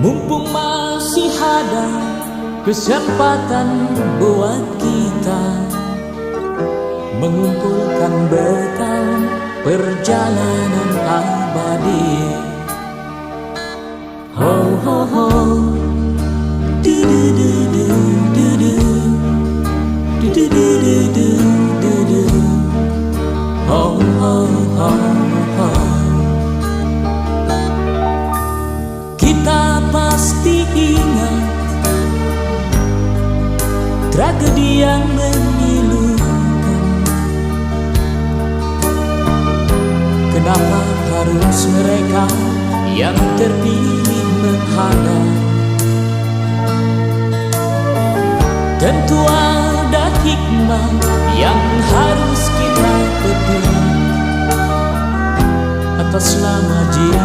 Mumpung masih ada kesempatan buat kita mengumpulkan bekal perjalanan abadi. Ho ho ho, du du du du du du, du du du du du du du, ho ho ho ho. Kita pasti ingat tragedi yang memilukan. Kenapa harus mereka yang terpilih menghadap? Tentu ada hikmah yang harus kita petik atas nama jiwa